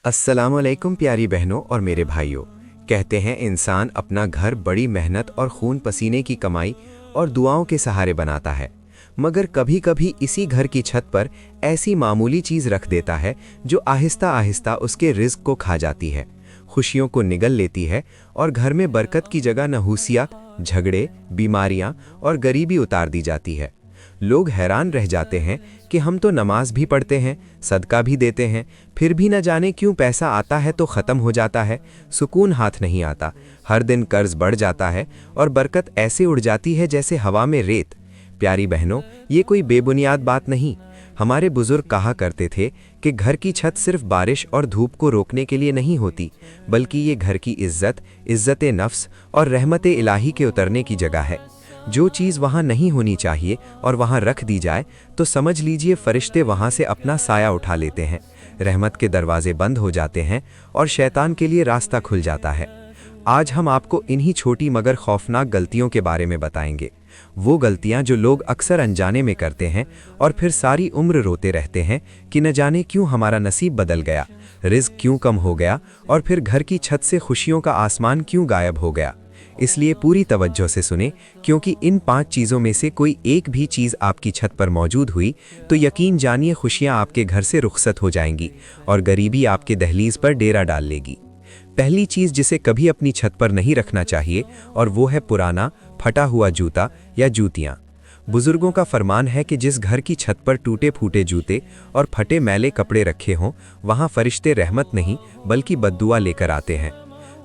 अस्सलामुअलैकुम प्यारी बहनों और मेरे भाइयों। कहते हैं इंसान अपना घर बड़ी मेहनत और खून पसीने की कमाई और दुआओं के सहारे बनाता है, मगर कभी कभी इसी घर की छत पर ऐसी मामूली चीज़ रख देता है जो आहिस्ता आहिस्ता उसके रिज़्क को खा जाती है, खुशियों को निगल लेती है और घर में बरकत की जगह नहूसियत, झगड़े, बीमारियां और गरीबी उतार दी जाती है। लोग हैरान रह जाते हैं कि हम तो नमाज भी पढ़ते हैं, सदका भी देते हैं, फिर भी न जाने क्यों पैसा आता है तो ख़त्म हो जाता है, सुकून हाथ नहीं आता, हर दिन कर्ज बढ़ जाता है और बरकत ऐसे उड़ जाती है जैसे हवा में रेत। प्यारी बहनों, ये कोई बेबुनियाद बात नहीं। हमारे बुजुर्ग कहा करते थे कि घर की छत सिर्फ बारिश और धूप को रोकने के लिए नहीं होती, बल्कि ये घर की इज्जत नफ्स और रहमत इलाही के उतरने की जगह है। जो चीज़ वहाँ नहीं होनी चाहिए और वहाँ रख दी जाए तो समझ लीजिए फरिश्ते वहाँ से अपना साया उठा लेते हैं, रहमत के दरवाजे बंद हो जाते हैं और शैतान के लिए रास्ता खुल जाता है। आज हम आपको इन्हीं छोटी मगर खौफनाक गलतियों के बारे में बताएंगे। वो गलतियां जो लोग अक्सर अनजाने में करते हैं और फिर सारी उम्र रोते रहते हैं कि न जाने क्यों हमारा नसीब बदल गया, रिज़्क क्यों कम हो गया और फिर घर की छत से खुशियों का आसमान क्यों गायब हो गया। इसलिए पूरी तवज्जो से सुने, क्योंकि इन 5 चीज़ों में से कोई एक भी चीज़ आपकी छत पर मौजूद हुई तो यकीन जानिए खुशियां आपके घर से रुखसत हो जाएंगी और गरीबी आपके दहलीज पर डेरा डाल लेगी। पहली चीज़ जिसे कभी अपनी छत पर नहीं रखना चाहिए और वो है पुराना फटा हुआ जूता या जूतियाँ। बुजुर्गों का फरमान है कि जिस घर की छत पर टूटे फूटे जूते और फटे मैले कपड़े रखे हों, वहाँ फरिश्ते रहमत नहीं बल्कि बद्दुआ लेकर आते हैं।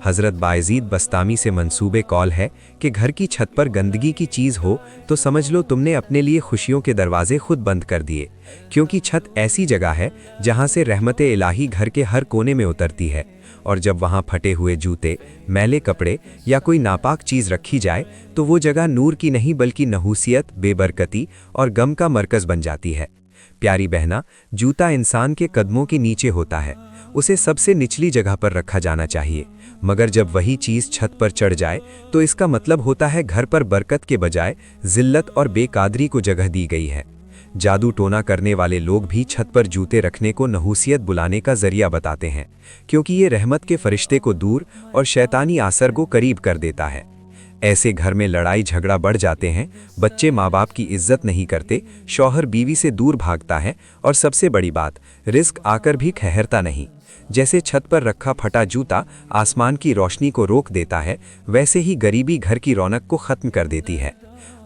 हज़रत बायज़ीद बस्तामी से मंसूबे कौल है कि घर की छत पर गंदगी की चीज़ हो तो समझ लो तुमने अपने लिए खुशियों के दरवाजे खुद बंद कर दिए, क्योंकि छत ऐसी जगह है जहाँ से रहमत इलाही घर के हर कोने में उतरती है और जब वहाँ फटे हुए जूते, मैले कपड़े या कोई नापाक चीज़ रखी जाए तो वो जगह नूर की नहीं बल्कि नहूसियत, बेबरकती और गम का मरकज़ बन जाती है। प्यारी बहना, जूता इंसान के कदमों के नीचे होता है, उसे सबसे निचली जगह पर रखा जाना चाहिए, मगर जब वही चीज़ छत पर चढ़ जाए तो इसका मतलब होता है घर पर बरकत के बजाय जिल्लत और बेकादरी को जगह दी गई है। जादू टोना करने वाले लोग भी छत पर जूते रखने को नहूसियत बुलाने का जरिया बताते हैं, क्योंकि ये रहमत के फरिश्ते को दूर और शैतानी आसर को करीब कर देता है। ऐसे घर में लड़ाई झगड़ा बढ़ जाते हैं, बच्चे माँ बाप की इज्जत नहीं करते, शौहर बीवी से दूर भागता है और सबसे बड़ी बात, रिस्क आकर भी ठहरता नहीं। जैसे छत पर रखा फटा जूता आसमान की रोशनी को रोक देता है, वैसे ही गरीबी घर की रौनक को ख़त्म कर देती है।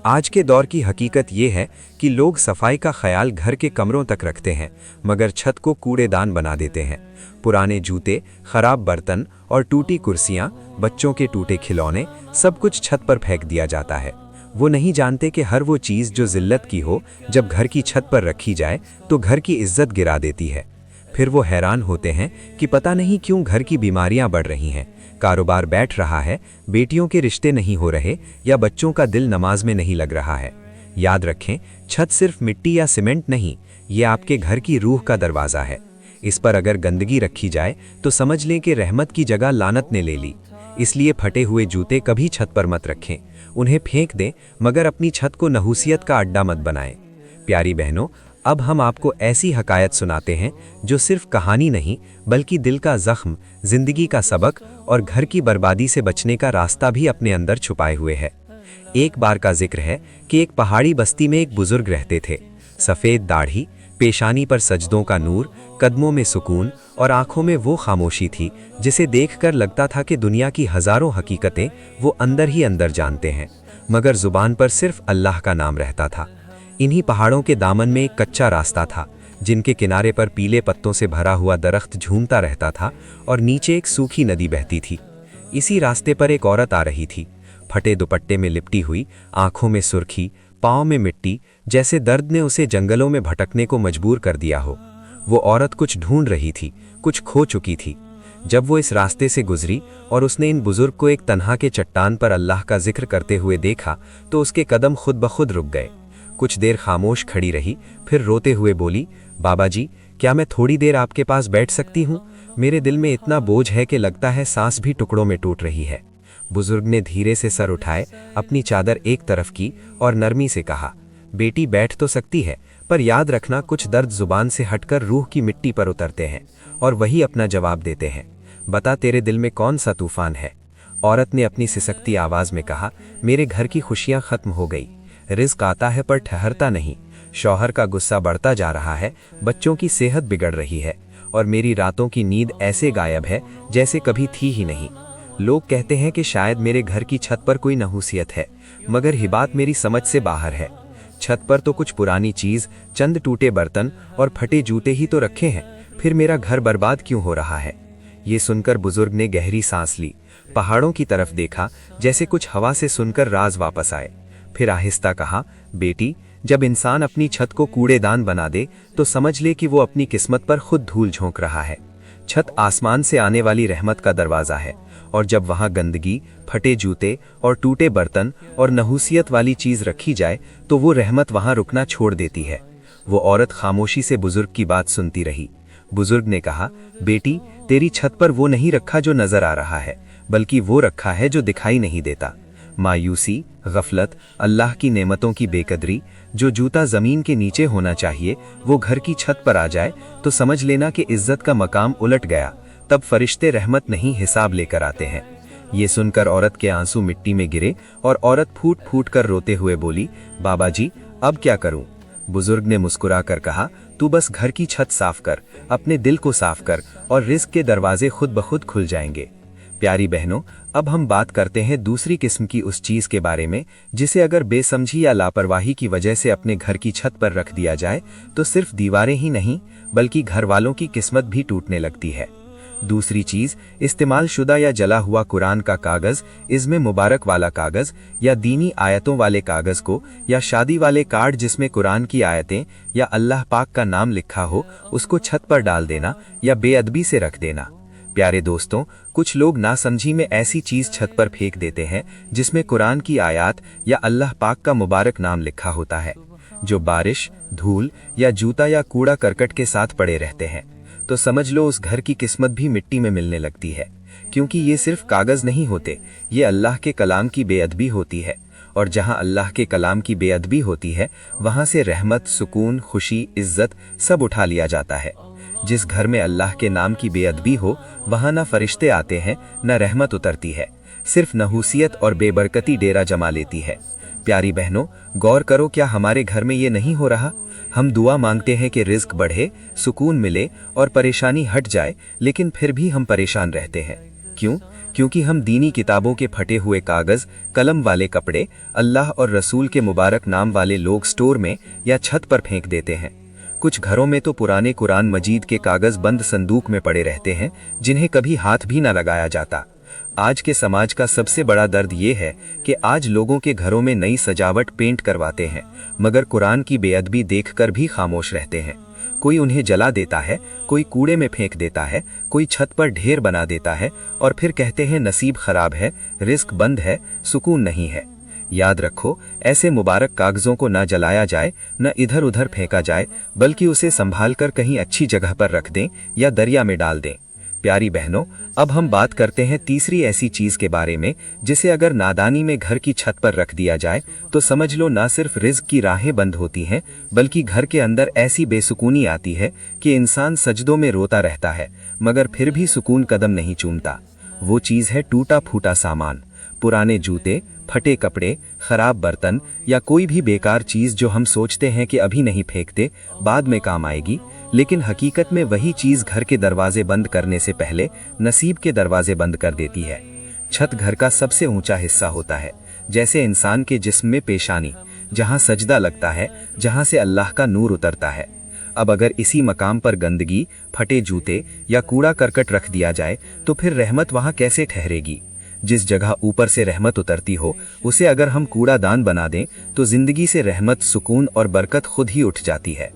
आज के दौर की हकीकत ये है कि लोग सफाई का ख्याल घर के कमरों तक रखते हैं, मगर छत को कूड़ेदान बना देते हैं। पुराने जूते, खराब बर्तन और टूटी कुर्सियां, बच्चों के टूटे खिलौने, सब कुछ छत पर फेंक दिया जाता है। वो नहीं जानते कि हर वो चीज़ जो जिल्लत की हो, जब घर की छत पर रखी जाए तो घर की इज्जत गिरा देती है। फिर वो हैरान होते हैं कि पता नहीं क्यों घर की बीमारियां बढ़ रही हैं, कारोबार बैठ रहा है, बेटियों के रिश्ते नहीं हो रहे या बच्चों का दिल नमाज में नहीं लग रहा है। याद रखें, छत सिर्फ मिट्टी या सीमेंट नहीं, ये आपके घर की रूह का दरवाज़ा है। इस पर अगर गंदगी रखी जाए तो समझ लें कि रहमत की जगह लानत ने ले ली। इसलिए फटे हुए जूते कभी छत पर मत रखें, उन्हें फेंक दें, मगर अपनी छत को नहूसियत का अड्डा मत बनाएं। प्यारी बहनों, अब हम आपको ऐसी हकायत सुनाते हैं जो सिर्फ कहानी नहीं बल्कि दिल का जख्म, जिंदगी का सबक और घर की बर्बादी से बचने का रास्ता भी अपने अंदर छुपाए हुए है। एक बार का जिक्र है कि एक पहाड़ी बस्ती में एक बुजुर्ग रहते थे। सफ़ेद दाढ़ी, पेशानी पर सजदों का नूर, कदमों में सुकून और आंखों में वो खामोशी थी जिसे देखकर लगता था कि दुनिया की हज़ारों हकीकतें वो अंदर ही अंदर जानते हैं, मगर ज़ुबान पर सिर्फ अल्लाह का नाम रहता था। इन्हीं पहाड़ों के दामन में एक कच्चा रास्ता था, जिनके किनारे पर पीले पत्तों से भरा हुआ दरख्त झूमता रहता था और नीचे एक सूखी नदी बहती थी। इसी रास्ते पर एक औरत आ रही थी, फटे दुपट्टे में लिपटी हुई, आंखों में सुर्खी, पाँव में मिट्टी, जैसे दर्द ने उसे जंगलों में भटकने को मजबूर कर दिया हो। वो औरत कुछ ढूंढ रही थी, कुछ खो चुकी थी। जब वो इस रास्ते से गुजरी और उसने इन बुजुर्ग को एक तन्हा के चट्टान पर अल्लाह का जिक्र करते हुए देखा तो उसके कदम खुद ब खुद रुक गए। कुछ देर खामोश खड़ी रही, फिर रोते हुए बोली, बाबा जी, क्या मैं थोड़ी देर आपके पास बैठ सकती हूँ? मेरे दिल में इतना बोझ है कि लगता है सांस भी टुकड़ों में टूट रही है। बुजुर्ग ने धीरे से सर उठाए, अपनी चादर एक तरफ की और नरमी से कहा, बेटी बैठ तो सकती है, पर याद रखना कुछ दर्द जुबान से हटकर रूह की मिट्टी पर उतरते हैं और वही अपना जवाब देते हैं। बता तेरे दिल में कौन सा तूफान है? औरत ने अपनी सिसकती आवाज में कहा, मेरे घर की खुशियां खत्म हो गई। रिज्क आता है पर ठहरता नहीं। शौहर का गुस्सा बढ़ता जा रहा है, बच्चों की सेहत बिगड़ रही है और मेरी रातों की नींद ऐसे गायब है जैसे कभी थी ही नहीं। लोग कहते हैं कि शायद मेरे घर की छत पर कोई नहूसियत है, मगर ये बात मेरी समझ से बाहर है। छत पर तो कुछ पुरानी चीज, चंद टूटे बर्तन और फटे जूते ही तो रखे हैं, फिर मेरा घर बर्बाद क्यों हो रहा है? ये सुनकर बुजुर्ग ने गहरी सांस ली, पहाड़ों की तरफ देखा जैसे कुछ हवा से सुनकर राज वापस आए। फिर आहिस्ता कहा, बेटी, जब इंसान अपनी छत को कूड़ेदान बना दे तो समझ ले कि वो अपनी किस्मत पर खुद धूल झोंक रहा है। छत आसमान से आने वाली रहमत का दरवाजा है, और जब वहां गंदगी, फटे जूते और टूटे बर्तन और नहूसियत वाली चीज रखी जाए तो वो रहमत वहां रुकना छोड़ देती है। वो औरत खामोशी से बुजुर्ग की बात सुनती रही। बुजुर्ग ने कहा, बेटी, तेरी छत पर वो नहीं रखा जो नजर आ रहा है, बल्कि वो रखा है जो दिखाई नहीं देता। मायूसी, गफलत, अल्लाह की नेमतों की बेकदरी, जो जूता जमीन के नीचे होना चाहिए वो घर की छत पर आ जाए तो समझ लेना कि इज्जत का मकाम उलट गया। तब फरिश्ते रहमत नहीं हिसाब लेकर आते हैं। ये सुनकर औरत के आंसू मिट्टी में गिरे और औरत फूट फूट कर रोते हुए बोली, बाबा जी, अब क्या करूं? बुजुर्ग ने मुस्कुरा कर कहा, तू बस घर की छत साफ कर, अपने दिल को साफ कर और रिज्क के दरवाजे खुद ब खुद खुल जाएंगे। प्यारी बहनों, अब हम बात करते हैं दूसरी किस्म की उस चीज के बारे में जिसे अगर बेसमझी या लापरवाही की वजह से अपने घर की छत पर रख दिया जाए तो सिर्फ दीवारें ही नहीं बल्कि घर वालों की किस्मत भी टूटने लगती है। दूसरी चीज, इस्तेमाल शुदा या जला हुआ कुरान का कागज, इज़्मे मुबारक वाला कागज या दीनी आयतों वाले कागज को, या शादी वाले कार्ड जिसमें कुरान की आयतें या अल्लाह पाक का नाम लिखा हो, उसको छत पर डाल देना या बेअदबी से रख देना। प्यारे दोस्तों, कुछ लोग नासमझी में ऐसी चीज छत पर फेंक देते हैं जिसमें कुरान की आयत या अल्लाह पाक का मुबारक नाम लिखा होता है, जो बारिश, धूल या जूता या कूड़ा करकट के साथ पड़े रहते हैं। तो समझ लो उस घर की किस्मत भी मिट्टी में मिलने लगती है, क्योंकि ये सिर्फ कागज नहीं होते, ये अल्लाह के कलाम की बेअदबी होती है। और जहां अल्लाह के कलाम की बेअदबी होती है वहां से रहमत, सुकून, खुशी, इज्जत सब उठा लिया जाता है। जिस घर में अल्लाह के नाम की बेअदबी हो वहां ना फरिश्ते आते हैं, ना रहमत उतरती है, सिर्फ नहूसियत और बेबरकती डेरा जमा लेती है। प्यारी बहनों, गौर करो, क्या हमारे घर में ये नहीं हो रहा? हम दुआ मांगते हैं कि रिज्क बढ़े, सुकून मिले और परेशानी हट जाए, लेकिन फिर भी हम परेशान रहते हैं। क्यों? क्योंकि हम दीनी किताबों के फटे हुए कागज, कलम वाले कपड़े, अल्लाह और रसूल के मुबारक नाम वाले लोग स्टोर में या छत पर फेंक देते हैं। कुछ घरों में तो पुराने कुरान मजीद के कागज बंद संदूक में पड़े रहते हैं, जिन्हें कभी हाथ भी न लगाया जाता। आज के समाज का सबसे बड़ा दर्द ये है कि आज लोगों के घरों में नई सजावट, पेंट करवाते हैं, मगर कुरान की बेअदबी देखकर भी खामोश रहते हैं। कोई उन्हें जला देता है, कोई कूड़े में फेंक देता है, कोई छत पर ढेर बना देता है और फिर कहते हैं नसीब खराब है, रिस्क बंद है, सुकून नहीं है। याद रखो, ऐसे मुबारक कागजों को न जलाया जाए, न इधर उधर फेंका जाए, बल्कि उसे संभाल कर कहीं अच्छी जगह पर रख दें या दरिया में डाल दें। प्यारी बहनों, अब हम बात करते हैं तीसरी ऐसी चीज के बारे में जिसे अगर नादानी में घर की छत पर रख दिया जाए तो समझ लो ना सिर्फ रिज्क की राहें बंद होती हैं, बल्कि घर के अंदर ऐसी बेसुकूनी आती है कि इंसान सजदों में रोता रहता है मगर फिर भी सुकून कदम नहीं चूमता। वो चीज है टूटा फूटा सामान, पुराने जूते, फटे कपड़े, खराब बर्तन या कोई भी बेकार चीज जो हम सोचते हैं कि अभी नहीं फेंकते, बाद में काम आएगी, लेकिन हकीकत में वही चीज घर के दरवाजे बंद करने से पहले नसीब के दरवाजे बंद कर देती है। छत घर का सबसे ऊंचा हिस्सा होता है, जैसे इंसान के जिस्म में पेशानी, जहां सजदा लगता है, जहां से अल्लाह का नूर उतरता है। अब अगर इसी मकाम पर गंदगी, फटे जूते या कूड़ा करकट रख दिया जाए तो फिर रहमत वहां कैसे ठहरेगी? जिस जगह ऊपर से रहमत उतरती हो उसे अगर हम कूड़ादान बना दें तो जिंदगी से रहमत, सुकून और बरकत खुद ही उठ जाती है।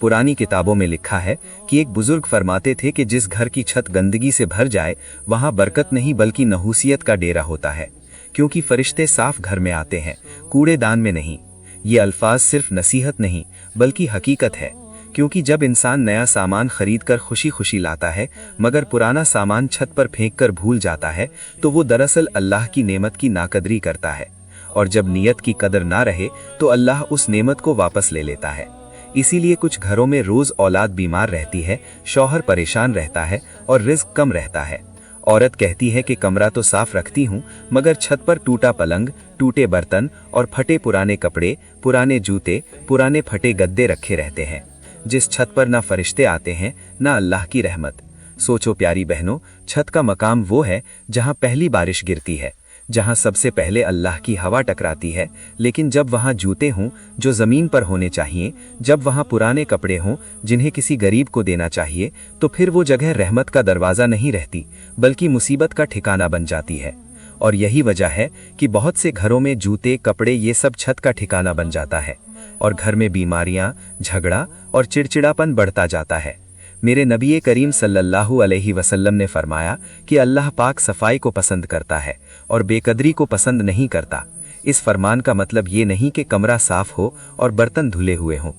पुरानी किताबों में लिखा है कि एक बुजुर्ग फरमाते थे कि जिस घर की छत गंदगी से भर जाए वहां बरकत नहीं बल्कि नहूसियत का डेरा होता है, क्योंकि फरिश्ते साफ घर में आते हैं, कूड़ेदान में नहीं। ये अल्फाज सिर्फ नसीहत नहीं बल्कि हकीकत है, क्योंकि जब इंसान नया सामान खरीदकर खुशी खुशी लाता है मगर पुराना सामान छत पर फेंककर भूल जाता है तो वो दरअसल अल्लाह की नेमत की नाकदरी करता है, और जब नियत की कदर ना रहे तो अल्लाह उस नेमत को वापस ले लेता है। इसीलिए कुछ घरों में रोज औलाद बीमार रहती है, शौहर परेशान रहता है और रिस्क कम रहता है। औरत कहती है कि कमरा तो साफ रखती हूँ, मगर छत पर टूटा पलंग, टूटे बर्तन और फटे पुराने कपड़े, पुराने जूते, पुराने फटे गद्दे रखे रहते हैं। जिस छत पर ना फरिश्ते आते हैं, ना अल्लाह की रहमत। सोचो प्यारी बहनों, छत का मकाम वो है जहाँ पहली बारिश गिरती है, जहाँ सबसे पहले अल्लाह की हवा टकराती है। लेकिन जब वहाँ जूते हों जो ज़मीन पर होने चाहिए, जब वहाँ पुराने कपड़े हों जिन्हें किसी गरीब को देना चाहिए, तो फिर वो जगह रहमत का दरवाज़ा नहीं रहती, बल्कि मुसीबत का ठिकाना बन जाती है। और यही वजह है कि बहुत से घरों में जूते, कपड़े, ये सब छत का ठिकाना बन जाता है और घर में बीमारियाँ, झगड़ा और चिड़चिड़ापन बढ़ता जाता है। मेरे नबी करीम सल्लल्लाहु अलैहि वसल्लम ने फरमाया कि अल्लाह पाक सफाई को पसंद करता है और बेकदरी को पसंद नहीं करता। इस फरमान का मतलब ये नहीं कि कमरा साफ हो और बर्तन धुले हुए हों,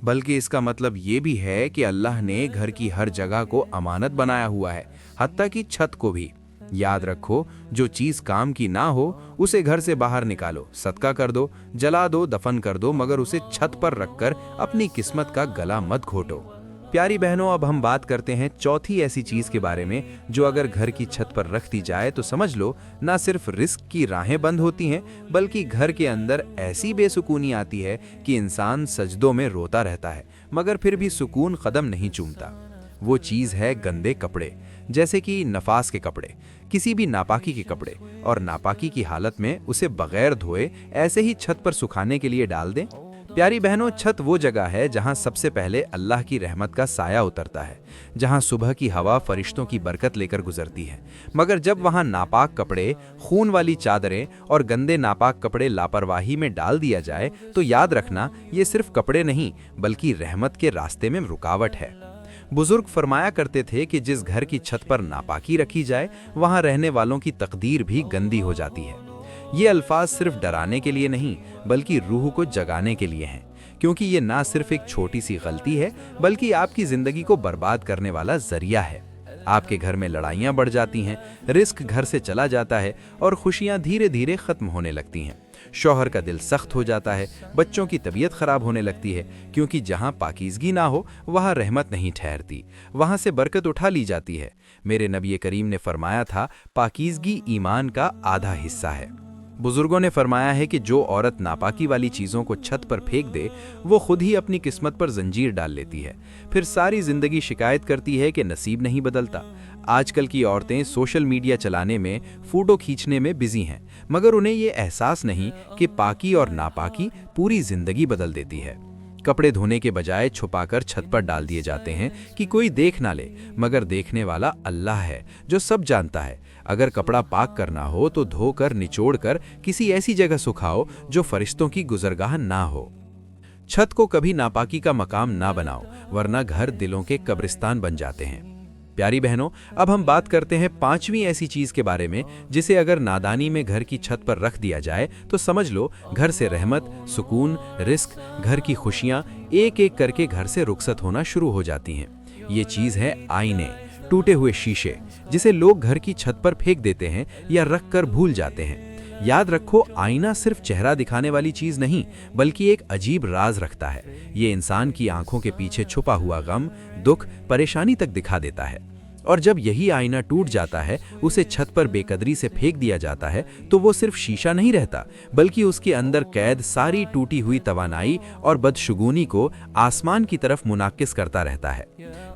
बल्कि इसका मतलब ये भी है कि अल्लाह ने घर की हर जगह को अमानत बनाया हुआ है, हत्ता कि छत को भी। याद रखो, जो चीज काम की ना हो उसे घर से बाहर निकालो, सदका कर दो, जला दो, दफन कर दो, मगर उसे छत पर रखकर अपनी किस्मत का गला मत घोटो। प्यारी बहनों, अब हम बात करते हैं चौथी ऐसी चीज के बारे में जो अगर घर की छत पर रख दी जाए तो समझ लो ना सिर्फ रिस्क की राहें बंद होती हैं, बल्कि घर के अंदर ऐसी बेसुकूनी आती है कि इंसान सजदों में रोता रहता है मगर फिर भी सुकून कदम नहीं चूमता। वो चीज है गंदे कपड़े, जैसे कि नफास के कपड़े, किसी भी नापाकी के कपड़े, और नापाकी की हालत में उसे बगैर धोए ऐसे ही छत पर सुखाने के लिए डाल दें। प्यारी बहनों, छत वो जगह है जहां सबसे पहले अल्लाह की रहमत का साया उतरता है, जहां सुबह की हवा फरिश्तों की बरकत लेकर गुजरती है। मगर जब वहां नापाक कपड़े, खून वाली चादरें और गंदे नापाक कपड़े लापरवाही में डाल दिया जाए तो याद रखना, ये सिर्फ कपड़े नहीं बल्कि रहमत के रास्ते में रुकावट है। बुजुर्ग फरमाया करते थे कि जिस घर की छत पर नापाकी रखी जाए वहां रहने वालों की तकदीर भी गंदी हो जाती है। ये अल्फाज सिर्फ डराने के लिए नहीं बल्कि रूह को जगाने के लिए हैं, क्योंकि ये ना सिर्फ एक छोटी सी गलती है बल्कि आपकी जिंदगी को बर्बाद करने वाला जरिया है। आपके घर में लड़ाइयाँ बढ़ जाती हैं, रिस्क घर से चला जाता है और खुशियाँ धीरे धीरे खत्म होने लगती हैं। शौहर का दिल सख्त हो जाता है, बच्चों की तबीयत खराब होने लगती है, क्योंकि जहाँ पाकीज़गी ना हो वहाँ रहमत नहीं ठहरती, वहाँ से बरकत उठा ली जाती है। मेरे नबी करीम ने फरमाया था, पाकीज़गी ईमान का आधा हिस्सा है। बुजुर्गों ने फरमाया है कि जो औरत नापाकी वाली चीज़ों को छत पर फेंक दे वो खुद ही अपनी किस्मत पर जंजीर डाल लेती है, फिर सारी जिंदगी शिकायत करती है कि नसीब नहीं बदलता। आजकल की औरतें सोशल मीडिया चलाने में, फोटो खींचने में बिजी हैं, मगर उन्हें ये एहसास नहीं कि पाकी और नापाकी पूरी जिंदगी बदल देती है। कपड़े धोने के बजाय छुपाकर छत पर डाल दिए जाते हैं कि कोई देख ना ले, मगर देखने वाला अल्लाह है जो सब जानता है। अगर कपड़ा पाक करना हो तो धोकर निचोड़कर किसी ऐसी जगह सुखाओ जो फरिश्तों की गुजरगाह ना हो। छत को कभी नापाकी का मकाम ना बनाओ, वरना घर दिलों के कब्रिस्तान बन जाते हैं। प्यारी बहनों, अब हम बात करते हैं पांचवी ऐसी चीज के बारे में जिसे अगर नादानी में घर की छत पर रख दिया जाए तो समझ लो घर से रहमत, सुकून, रिस्क, घर की खुशियां एक एक करके घर से रुखसत होना शुरू हो जाती हैं। ये चीज है आईने, टूटे हुए शीशे, जिसे लोग घर की छत पर फेंक देते हैं या रख कर भूल जाते हैं। याद रखो, आईना सिर्फ चेहरा दिखाने वाली चीज नहीं बल्कि एक अजीब राज रखता है। ये इंसान की आंखों के पीछे छुपा हुआ गम, दुख, परेशानी तक दिखा देता है। और जब यही आईना टूट जाता है, उसे छत पर बेकदरी से फेंक दिया जाता है, तो वो सिर्फ शीशा नहीं रहता बल्कि उसके अंदर कैद सारी टूटी हुई तवानाई और बदशुगुनी को आसमान की तरफ मुनाकिस करता रहता है।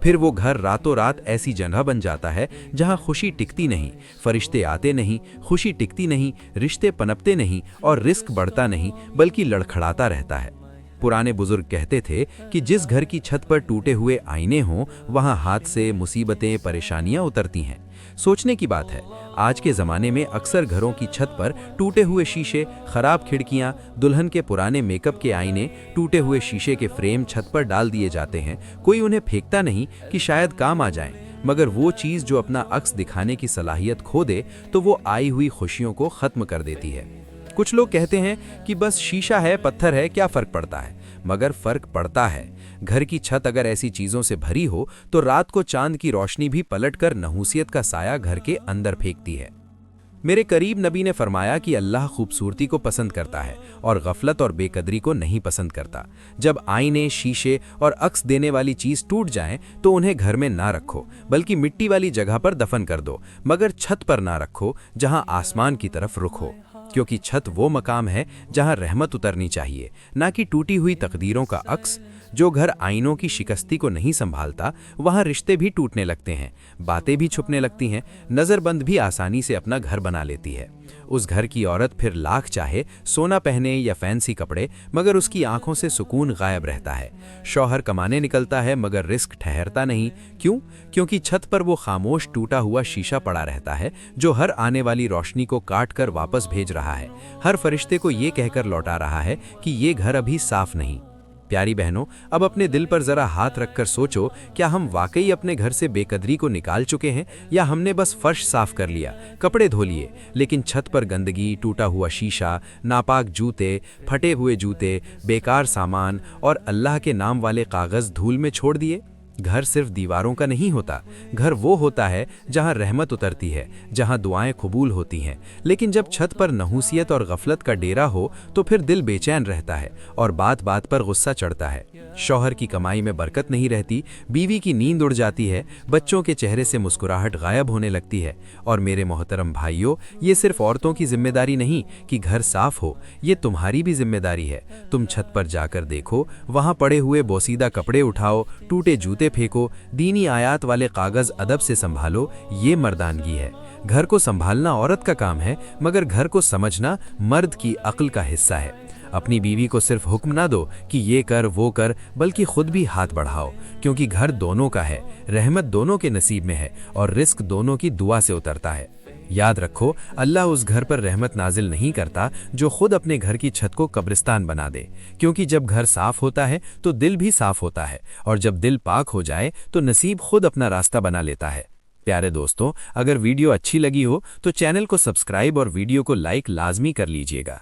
फिर वो घर रातों रात ऐसी जगह बन जाता है जहां खुशी टिकती नहीं, फरिश्ते आते नहीं, खुशी टिकती नहीं, रिश्ते पनपते नहीं और रिस्क बढ़ता नहीं बल्कि लड़खड़ाता रहता है। पुराने बुजुर्ग कहते थे कि जिस घर की छत पर टूटे हुए आईने हों वहां हादसे, मुसीबतें, परेशानियां उतरती हैं। सोचने की बात है, आज के ज़माने में अक्सर घरों की छत पर टूटे हुए शीशे, खराब खिड़कियां, दुल्हन के पुराने मेकअप के आईने, टूटे हुए शीशे के फ्रेम छत पर डाल दिए जाते हैं। कोई उन्हें फेंकता नहीं कि शायद काम आ जाएं, मगर वो चीज़ जो अपना अक्स दिखाने की सलाहियत खो दे तो वो आई हुई खुशियों को ख़त्म कर देती है। कुछ लोग कहते हैं कि बस शीशा है, पत्थर है, क्या फ़र्क पड़ता है, मगर फ़र्क पड़ता है। घर की छत अगर ऐसी चीज़ों से भरी हो तो रात को चांद की रोशनी भी पलटकर नहूसियत का साया घर के अंदर फेंकती है। मेरे करीब नबी ने फरमाया कि अल्लाह खूबसूरती को पसंद करता है और गफलत और बेकदरी को नहीं पसंद करता। जब आईने, शीशे और अक्स देने वाली चीज टूट जाएं तो उन्हें घर में ना रखो, बल्कि मिट्टी वाली जगह पर दफन कर दो, मगर छत पर ना रखो जहां आसमान की तरफ रुख हो, क्योंकि छत वो मकाम है जहां रहमत उतरनी चाहिए, ना कि टूटी हुई तकदीरों का अक्स। जो घर आईनों की शिकस्ती को नहीं संभालता, वहां रिश्ते भी टूटने लगते हैं, बातें भी छुपने लगती हैं, नजरबंद भी आसानी से अपना घर बना लेती है। उस घर की औरत फिर लाख चाहे सोना पहने या फैंसी कपड़े, मगर उसकी आंखों से सुकून गायब रहता है। शौहर कमाने निकलता है मगर रिस्क ठहरता नहीं। क्यों? क्योंकि छत पर वो खामोश टूटा हुआ शीशा पड़ा रहता है, जो हर आने वाली रोशनी को काट कर वापस भेज रहा है, हर फरिश्ते को ये कहकर लौटा रहा है कि ये घर अभी साफ नहीं। प्यारी बहनों, अब अपने दिल पर जरा हाथ रखकर सोचो, क्या हम वाकई अपने घर से बेकदरी को निकाल चुके हैं, या हमने बस फर्श साफ कर लिया, कपड़े धो लिए, लेकिन छत पर गंदगी, टूटा हुआ शीशा, नापाक जूते, फटे हुए जूते, बेकार सामान और अल्लाह के नाम वाले कागज धूल में छोड़ दिए? घर सिर्फ दीवारों का नहीं होता, घर वो होता है जहां रहमत उतरती है, जहां दुआएं कबूल होती हैं। लेकिन जब छत पर नहूसियत और गफलत का डेरा हो तो फिर दिल बेचैन रहता है और बात बात पर गुस्सा चढ़ता है। शौहर की कमाई में बरकत नहीं रहती, बीवी की नींद उड़ जाती है, बच्चों के चेहरे से मुस्कुराहट गायब होने लगती है। और मेरे मोहतरम भाइयों, ये सिर्फ औरतों की जिम्मेदारी नहीं कि घर साफ हो, ये तुम्हारी भी जिम्मेदारी है। तुम छत पर जाकर देखो, वहां पड़े हुए बोसीदा कपड़े उठाओ, टूटे जूते फेंको, दीनी आयात वाले कागज अदब से संभालो, ये मर्दानगी है। घर को संभालना औरत का काम है, मगर घर को समझना मर्द की अक्ल का हिस्सा है। अपनी बीवी को सिर्फ हुक्म ना दो कि ये कर वो कर, बल्कि खुद भी हाथ बढ़ाओ, क्योंकि घर दोनों का है, रहमत दोनों के नसीब में है और रिस्क दोनों की दुआ से उतरता है। याद रखो, अल्लाह उस घर पर रहमत नाजिल नहीं करता जो खुद अपने घर की छत को कब्रिस्तान बना दे, क्योंकि जब घर साफ होता है तो दिल भी साफ होता है, और जब दिल पाक हो जाए तो नसीब खुद अपना रास्ता बना लेता है। प्यारे दोस्तों, अगर वीडियो अच्छी लगी हो तो चैनल को सब्सक्राइब और वीडियो को लाइक लाजमी कर लीजिएगा।